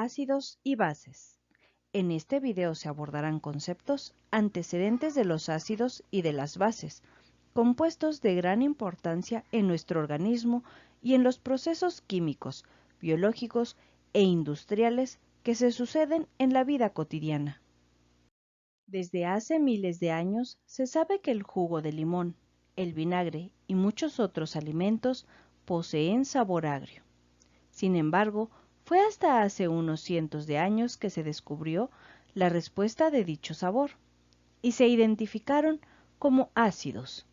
Ácidos y bases. En este video se abordarán conceptos antecedentes de los ácidos y de las bases, compuestos de gran importancia en nuestro organismo y en los procesos químicos, biológicos e industriales que se suceden en la vida cotidiana. Desde hace miles de años se sabe que el jugo de limón, el vinagre y muchos otros alimentos poseen sabor agrio. Sin embargo, fue hasta hace unos cientos de años que se descubrió la respuesta de dicho sabor y se identificaron como ácidos.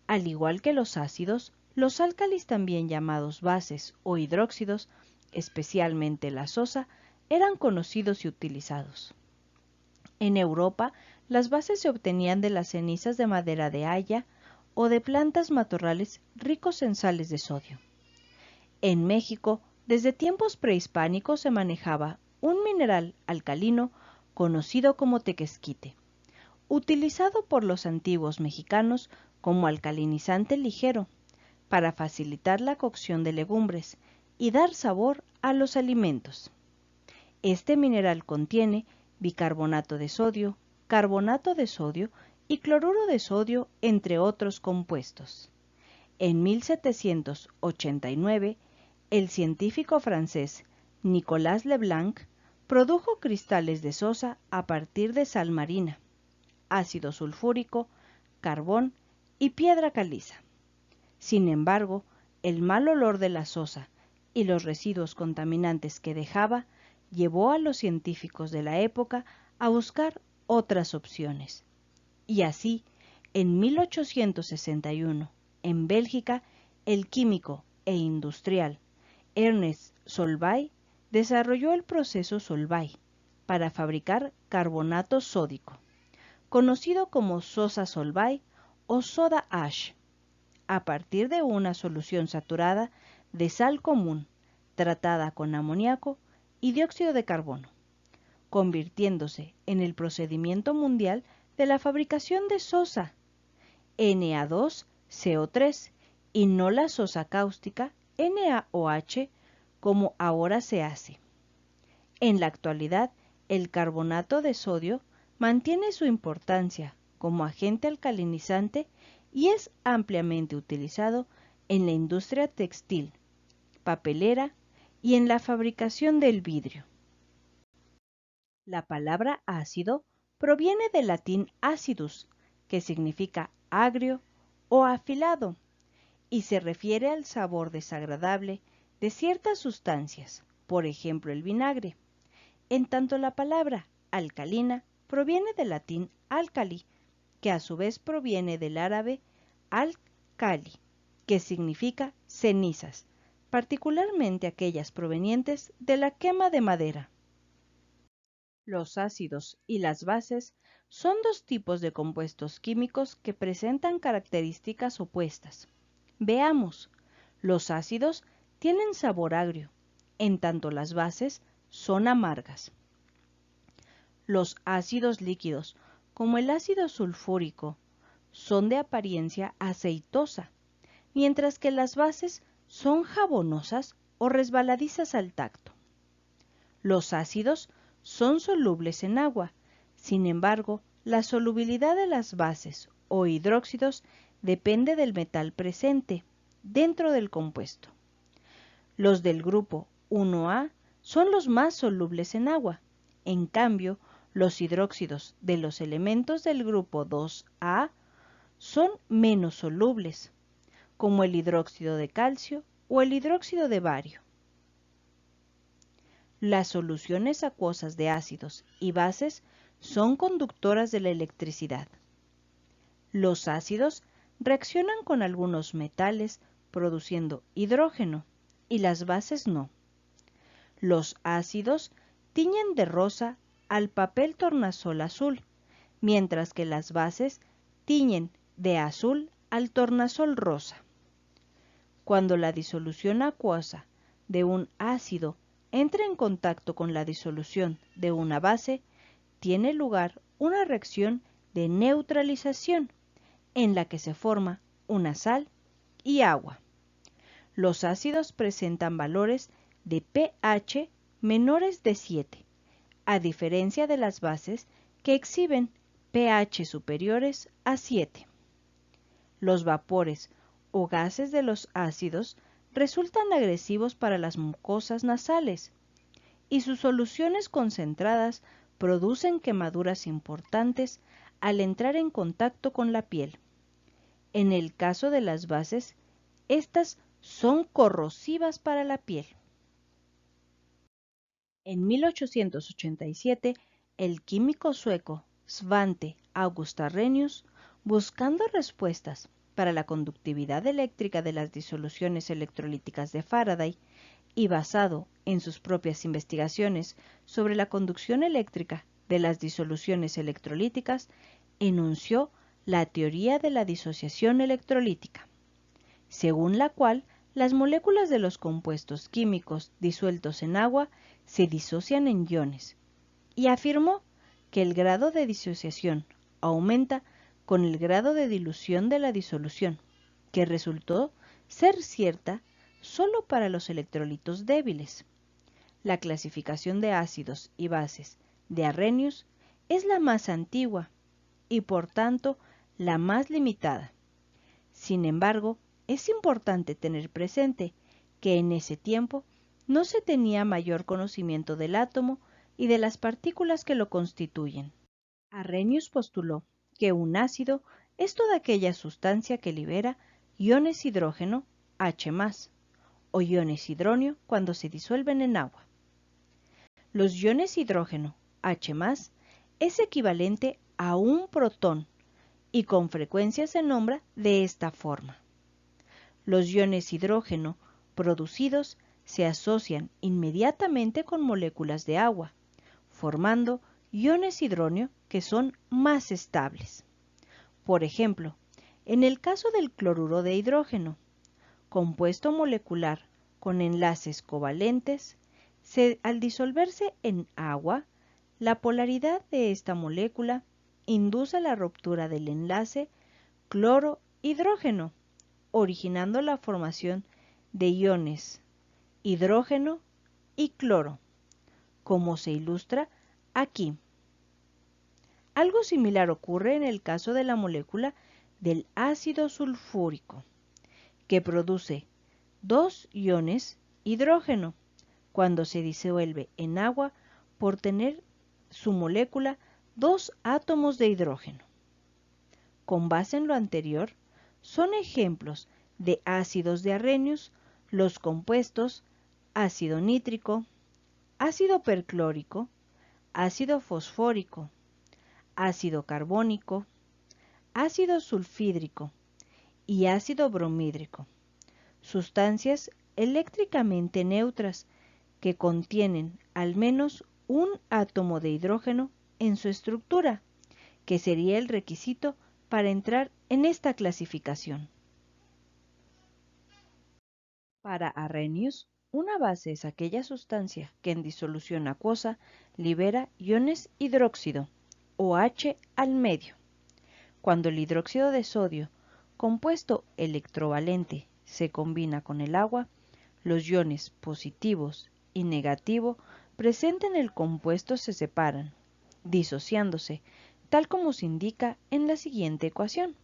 Al igual que los ácidos, los álcalis, también llamados bases o hidróxidos, especialmente la sosa, eran conocidos y utilizados. En Europa, las bases se obtenían de las cenizas de madera de haya o de plantas matorrales ricos en sales de sodio. En México, desde tiempos prehispánicos se manejaba un mineral alcalino conocido como tequesquite, utilizado por los antiguos mexicanos como alcalinizante ligero, para facilitar la cocción de legumbres y dar sabor a los alimentos. Este mineral contiene bicarbonato de sodio, carbonato de sodio y cloruro de sodio, entre otros compuestos. En 1789, el científico francés Nicolas Leblanc produjo cristales de sosa a partir de sal marina, ácido sulfúrico, carbón y piedra caliza. Sin embargo, el mal olor de la sosa y los residuos contaminantes que dejaba llevó a los científicos de la época a buscar otras opciones. Y así, en 1861, en Bélgica, el químico e industrial Ernest Solvay desarrolló el proceso Solvay para fabricar carbonato sódico, conocido como sosa Solvay o soda ash, a partir de una solución saturada de sal común tratada con amoníaco y dióxido de carbono, convirtiéndose en el procedimiento mundial de la fabricación de sosa, Na2CO3, y no la sosa cáustica, NaOH, como ahora se hace. En la actualidad, el carbonato de sodio mantiene su importancia como agente alcalinizante y es ampliamente utilizado en la industria textil, papelera y en la fabricación del vidrio. La palabra ácido proviene del latín acidus, que significa agrio o afilado, y se refiere al sabor desagradable de ciertas sustancias, por ejemplo el vinagre. En tanto, la palabra alcalina proviene del latín alcali, que a su vez proviene del árabe al-Kali, que significa cenizas, particularmente aquellas provenientes de la quema de madera. Los ácidos y las bases son dos tipos de compuestos químicos que presentan características opuestas. Veamos, los ácidos tienen sabor agrio, en tanto las bases son amargas. Los ácidos líquidos, como el ácido sulfúrico, son de apariencia aceitosa, mientras que las bases son jabonosas o resbaladizas al tacto. Los ácidos son solubles en agua, sin embargo, la solubilidad de las bases o hidróxidos depende del metal presente dentro del compuesto. Los del grupo 1A son los más solubles en agua. En cambio, los hidróxidos de los elementos del grupo 2A son menos solubles, como el hidróxido de calcio o el hidróxido de bario. Las soluciones acuosas de ácidos y bases son conductoras de la electricidad. Los ácidos reaccionan con algunos metales produciendo hidrógeno y las bases no. Los ácidos tiñen de rosa al papel tornasol azul, mientras que las bases tiñen de azul al tornasol rosa. Cuando la disolución acuosa de un ácido entra en contacto con la disolución de una base, tiene lugar una reacción de neutralización en la que se forma una sal y agua. Los ácidos presentan valores de pH menores de 7, a diferencia de las bases que exhiben pH superiores a 7. Los vapores o gases de los ácidos resultan agresivos para las mucosas nasales y sus soluciones concentradas producen quemaduras importantes al entrar en contacto con la piel. En el caso de las bases, estas son corrosivas para la piel. En 1887, el químico sueco Svante August Arrhenius, buscando respuestas para la conductividad eléctrica de las disoluciones electrolíticas de Faraday y basado en sus propias investigaciones sobre la conducción eléctrica de las disoluciones electrolíticas, enunció la teoría de la disociación electrolítica, según la cual las moléculas de los compuestos químicos disueltos en agua se disocian en iones, y afirmó que el grado de disociación aumenta con el grado de dilución de la disolución, que resultó ser cierta solo para los electrolitos débiles. La clasificación de ácidos y bases de Arrhenius es la más antigua y por tanto la más limitada. Sin embargo, es importante tener presente que en ese tiempo no se tenía mayor conocimiento del átomo y de las partículas que lo constituyen. Arrhenius postuló que un ácido es toda aquella sustancia que libera iones hidrógeno H+, o iones hidronio cuando se disuelven en agua. Los iones hidrógeno H+, es equivalente a un protón y con frecuencia se nombra de esta forma. Los iones hidrógeno producidos se asocian inmediatamente con moléculas de agua, formando iones hidronio que son más estables. Por ejemplo, en el caso del cloruro de hidrógeno, compuesto molecular con enlaces covalentes, al disolverse en agua, la polaridad de esta molécula induce la ruptura del enlace cloro-hidrógeno, originando la formación de iones hidrógeno y cloro, como se ilustra aquí. Algo similar ocurre en el caso de la molécula del ácido sulfúrico, que produce dos iones hidrógeno cuando se disuelve en agua por tener su molécula dos átomos de hidrógeno. Con base en lo anterior, son ejemplos de ácidos de Arrhenius los compuestos ácido nítrico, ácido perclórico, ácido fosfórico, ácido carbónico, ácido sulfídrico y ácido bromídrico, sustancias eléctricamente neutras que contienen al menos un átomo de hidrógeno en su estructura, que sería el requisito para entrar en esta clasificación. Para Arrhenius, una base es aquella sustancia que en disolución acuosa libera iones hidróxido, o H al medio. Cuando el hidróxido de sodio, compuesto electrovalente, se combina con el agua, los iones positivos y negativo presentes en el compuesto se separan, disociándose, tal como se indica en la siguiente ecuación.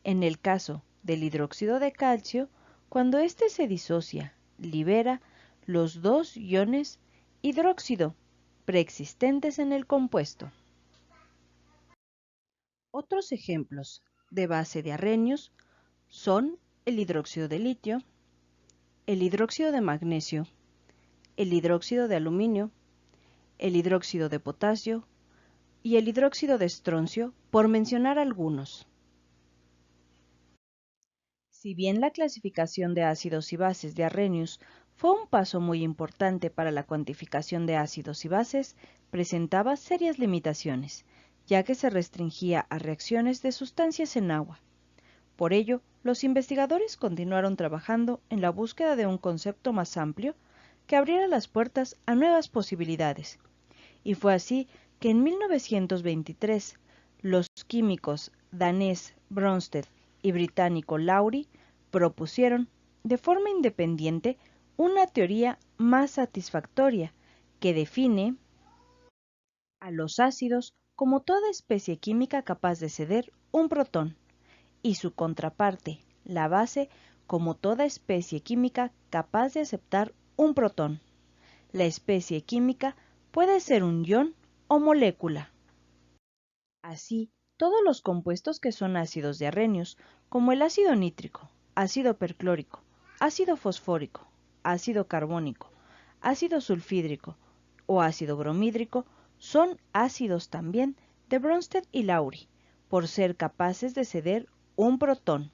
En el caso del hidróxido de calcio, cuando éste se disocia, libera los dos iones hidróxido preexistentes en el compuesto. Otros ejemplos de base de Arrhenius son el hidróxido de litio, el hidróxido de magnesio, el hidróxido de aluminio, el hidróxido de potasio y el hidróxido de estroncio, por mencionar algunos. Si bien la clasificación de ácidos y bases de Arrhenius fue un paso muy importante para la cuantificación de ácidos y bases, presentaba serias limitaciones, ya que se restringía a reacciones de sustancias en agua. Por ello, los investigadores continuaron trabajando en la búsqueda de un concepto más amplio que abriera las puertas a nuevas posibilidades. Y fue así que en 1923 los químicos danés Bronsted y británico Lowry propusieron, de forma independiente, una teoría más satisfactoria, que define a los ácidos como toda especie química capaz de ceder un protón, y su contraparte, la base, como toda especie química capaz de aceptar un protón. La especie química puede ser un ion o molécula. Así, todos los compuestos que son ácidos diarréneos, como el ácido nítrico, ácido perclórico, ácido fosfórico, ácido carbónico, ácido sulfídrico o ácido bromídrico, son ácidos también de Bronsted y Lowry, por ser capaces de ceder un protón.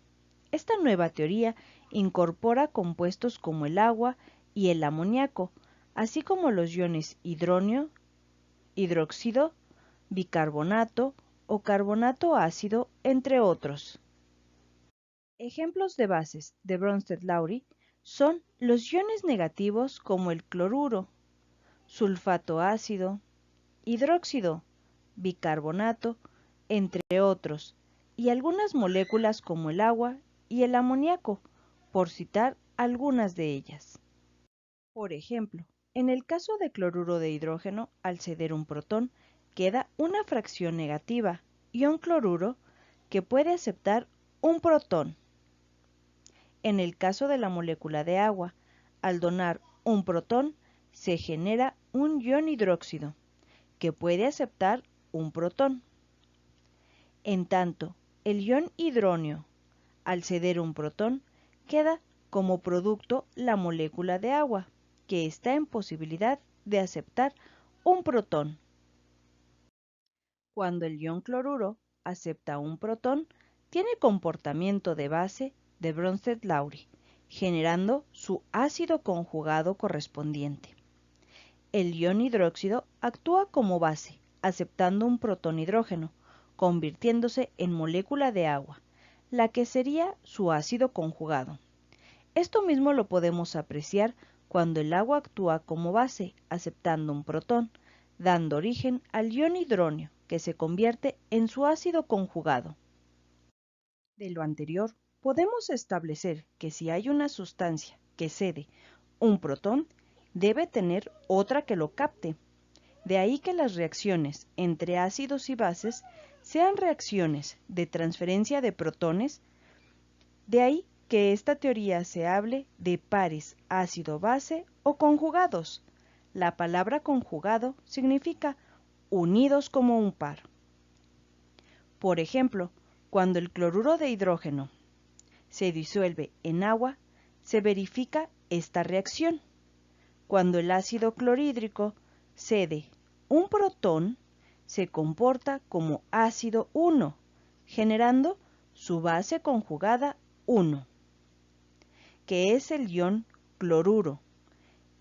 Esta nueva teoría incorpora compuestos como el agua y el amoníaco, así como los iones hidróneo, hidróxido, bicarbonato o carbonato ácido, entre otros. Ejemplos de bases de Bronsted-Lowry son los iones negativos como el cloruro, sulfato ácido, hidróxido, bicarbonato, entre otros, y algunas moléculas como el agua y el amoníaco, por citar algunas de ellas. Por ejemplo, en el caso de cloruro de hidrógeno, al ceder un protón, queda una fracción negativa, ion cloruro, que puede aceptar un protón. En el caso de la molécula de agua, al donar un protón, se genera un ion hidróxido, que puede aceptar un protón. En tanto, el ion hidróneo, al ceder un protón, queda como producto la molécula de agua, que está en posibilidad de aceptar un protón. Cuando el ion cloruro acepta un protón, tiene comportamiento de base de Bronsted-Lowry, generando su ácido conjugado correspondiente. El ion hidróxido actúa como base, aceptando un protón hidrógeno, convirtiéndose en molécula de agua, la que sería su ácido conjugado. Esto mismo lo podemos apreciar cuando el agua actúa como base, aceptando un protón, dando origen al ion hidróneo, que se convierte en su ácido conjugado. De lo anterior, podemos establecer que si hay una sustancia que cede un protón, debe tener otra que lo capte. De ahí que las reacciones entre ácidos y bases sean reacciones de transferencia de protones. De ahí que esta teoría se hable de pares ácido-base o conjugados. La palabra conjugado significa unidos como un par. Por ejemplo, cuando el cloruro de hidrógeno se disuelve en agua, se verifica esta reacción. Cuando el ácido clorhídrico cede un protón, se comporta como ácido 1, generando su base conjugada 1, que es el ion cloruro,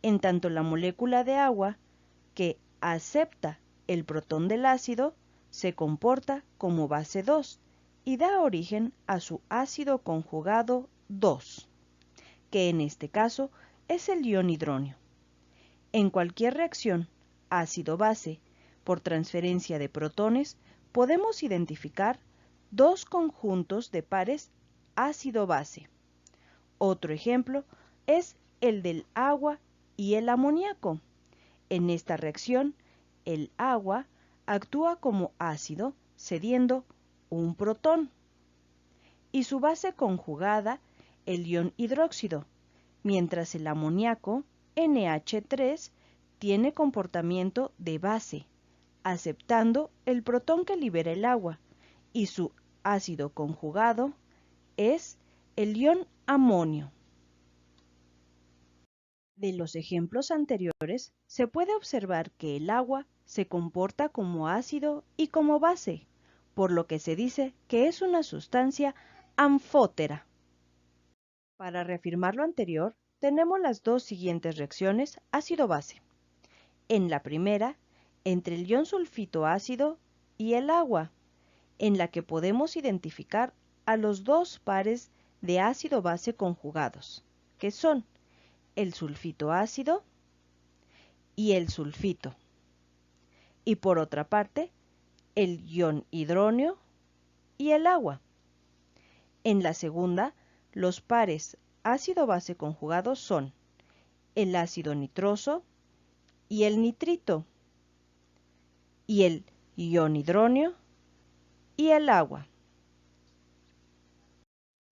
en tanto la molécula de agua que acepta el protón del ácido se comporta como base 2 y da origen a su ácido conjugado 2, que en este caso es el ion hidróneo. En cualquier reacción ácido-base por transferencia de protones, podemos identificar dos conjuntos de pares ácido-base. Otro ejemplo es el del agua y el amoníaco. En esta reacción, el agua actúa como ácido cediendo un protón y su base conjugada, el ion hidróxido, mientras el amoníaco, NH3, tiene comportamiento de base, aceptando el protón que libera el agua, y su ácido conjugado es el ion amonio. De los ejemplos anteriores, se puede observar que el agua se comporta como ácido y como base, por lo que se dice que es una sustancia anfótera. Para reafirmar lo anterior, tenemos las dos siguientes reacciones ácido-base. En la primera, entre el ion sulfito ácido y el agua, en la que podemos identificar a los dos pares de ácido-base conjugados, que son el sulfito ácido y el sulfito. Y por otra parte, el ion hidróneo y el agua. En la segunda, los pares ácido-base conjugados son el ácido nitroso y el nitrito, y el ion hidronio y el agua.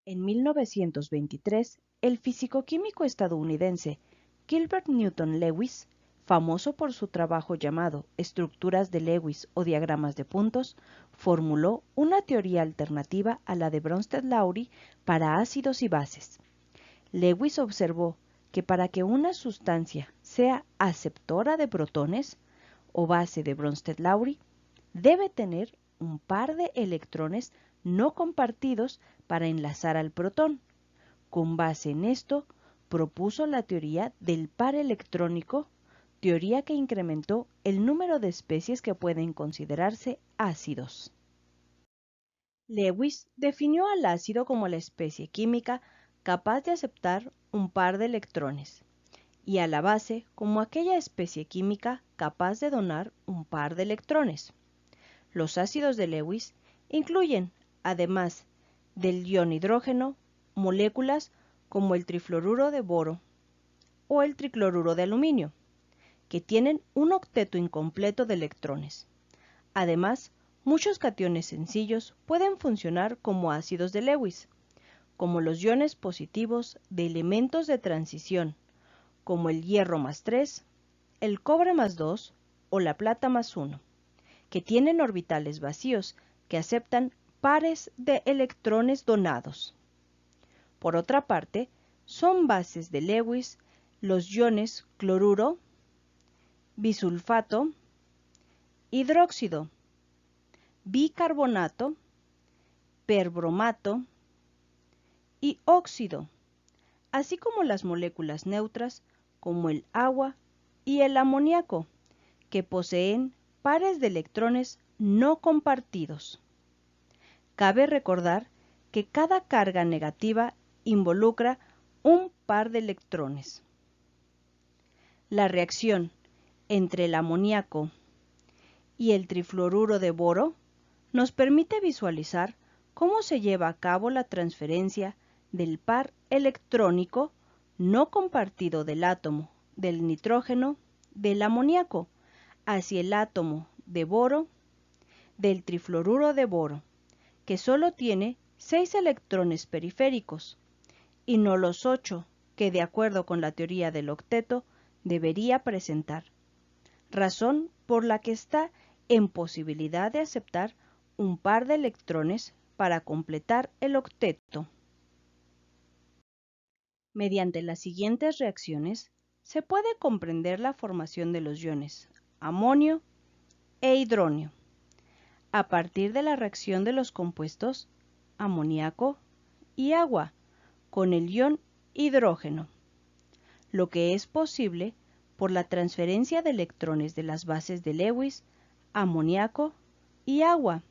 En 1923, el físico-químico estadounidense Gilbert Newton Lewis, famoso por su trabajo llamado Estructuras de Lewis o diagramas de puntos, formuló una teoría alternativa a la de Bronsted-Lowry para ácidos y bases. Lewis observó que para que una sustancia sea aceptora de protones o base de Bronsted-Lowry, debe tener un par de electrones no compartidos para enlazar al protón. Con base en esto, propuso la teoría del par electrónico, teoría que incrementó el número de especies que pueden considerarse ácidos. Lewis definió al ácido como la especie química capaz de aceptar un par de electrones, y a la base como aquella especie química capaz de donar un par de electrones. Los ácidos de Lewis incluyen, además del ion hidrógeno, moléculas como el trifluoruro de boro o el tricloruro de aluminio, que tienen un octeto incompleto de electrones. Además, muchos cationes sencillos pueden funcionar como ácidos de Lewis, como los iones positivos de elementos de transición, como el hierro más 3, el cobre más 2 o la plata más 1, que tienen orbitales vacíos que aceptan pares de electrones donados. Por otra parte, son bases de Lewis los iones cloruro, bisulfato, hidróxido, bicarbonato, perbromato y óxido, así como las moléculas neutras como el agua y el amoníaco, que poseen pares de electrones no compartidos. Cabe recordar que cada carga negativa involucra un par de electrones. La reacción entre el amoníaco y el trifluoruro de boro nos permite visualizar cómo se lleva a cabo la transferencia del par electrónico no compartido del átomo del nitrógeno del amoníaco hacia el átomo de boro del trifluoruro de boro, que solo tiene 6 electrones periféricos y no los 8 que, de acuerdo con la teoría del octeto, debería presentar, razón por la que está en posibilidad de aceptar un par de electrones para completar el octeto. Mediante las siguientes reacciones se puede comprender la formación de los iones amonio e hidronio a partir de la reacción de los compuestos amoníaco y agua con el ion hidrógeno, lo que es posible por la transferencia de electrones de las bases de Lewis, amoníaco y agua,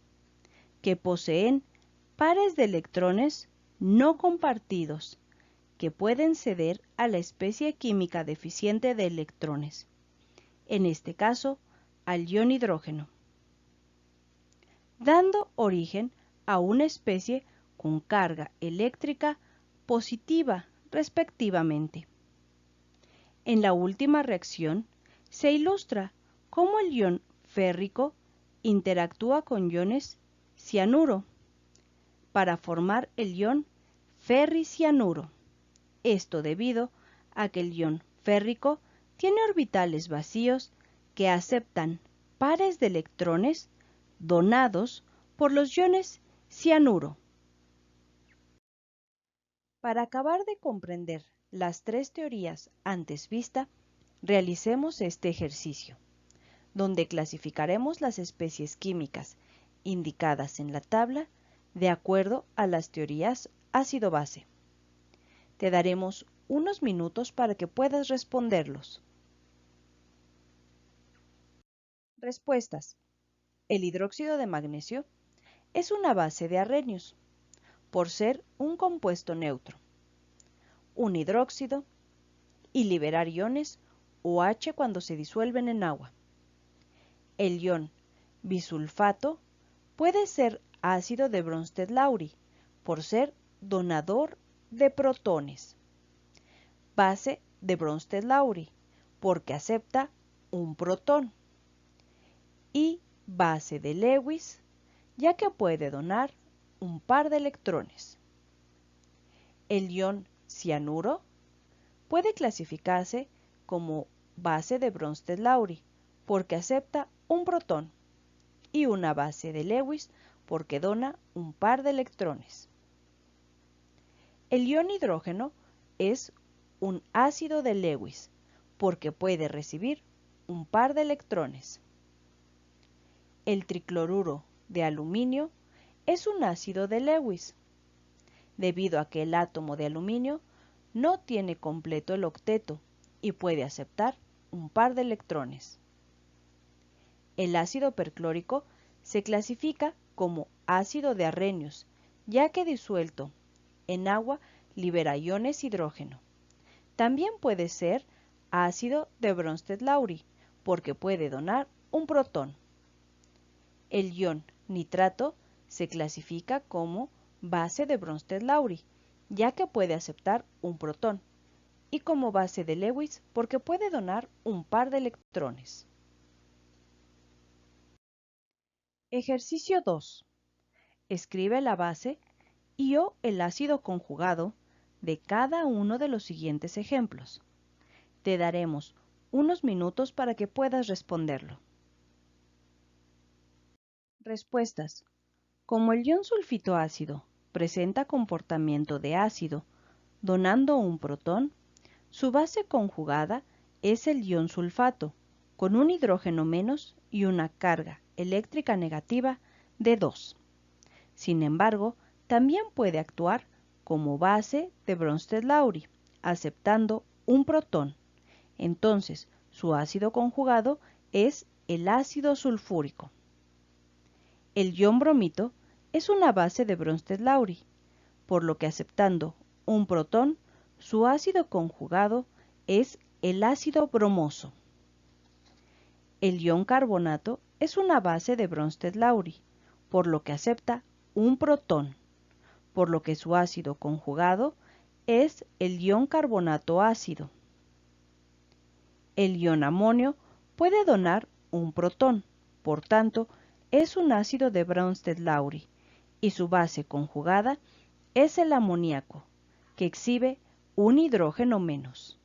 que poseen pares de electrones no compartidos, que pueden ceder a la especie química deficiente de electrones, en este caso al ion hidrógeno, dando origen a una especie con carga eléctrica positiva respectivamente. En la última reacción se ilustra cómo el ion férrico interactúa con iones cianuro para formar el ion ferricianuro. Esto debido a que el ion férrico tiene orbitales vacíos que aceptan pares de electrones donados por los iones cianuro. Para acabar de comprender las tres teorías antes vistas, realicemos este ejercicio, donde clasificaremos las especies químicas indicadas en la tabla de acuerdo a las teorías ácido-base. Te daremos unos minutos para que puedas responderlos. Respuestas. El hidróxido de magnesio es una base de arrenios, por ser un compuesto neutro, un hidróxido y liberar iones OH cuando se disuelven en agua. El ion bisulfato puede ser ácido de Bronsted-Lowry por ser donador de protones. Base de Bronsted-Lowry, porque acepta un protón, y base de Lewis, ya que puede donar un par de electrones. El ion cianuro puede clasificarse como base de Bronsted-Lowry, porque acepta un protón, y una base de Lewis, porque dona un par de electrones. El ion hidrógeno es un ácido de Lewis, porque puede recibir un par de electrones. El tricloruro de aluminio es un ácido de Lewis, debido a que el átomo de aluminio no tiene completo el octeto y puede aceptar un par de electrones. El ácido perclórico se clasifica como ácido de Arrhenius, ya que disuelto en agua libera iones hidrógeno. También puede ser ácido de Bronsted-Lowry, porque puede donar un protón. El ion nitrato se clasifica como base de Bronsted-Lowry, ya que puede aceptar un protón, y como base de Lewis porque puede donar un par de electrones. Ejercicio 2. Escribe la base y o el ácido conjugado de cada uno de los siguientes ejemplos. Te daremos unos minutos para que puedas responderlo. Respuestas. Como el ion sulfito ácido presenta comportamiento de ácido, donando un protón, su base conjugada es el ion sulfato, con un hidrógeno menos y una carga eléctrica negativa de 2. Sin embargo, también puede actuar como base de Bronsted-Lowry, aceptando un protón. Entonces, su ácido conjugado es el ácido sulfúrico. El ion bromito es una base de Bronsted-Lowry, por lo que aceptando un protón, su ácido conjugado es el ácido bromoso. El ion carbonato es una base de Bronsted-Lowry, por lo que acepta un protón, por lo que su ácido conjugado es el ion carbonato ácido. El ion amonio puede donar un protón, por tanto, es un ácido de Bronsted-Lowry, y su base conjugada es el amoníaco, que exhibe un hidrógeno menos.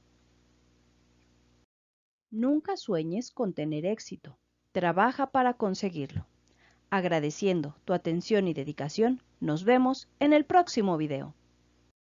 Nunca sueñes con tener éxito. Trabaja para conseguirlo. Agradeciendo tu atención y dedicación, nos vemos en el próximo video.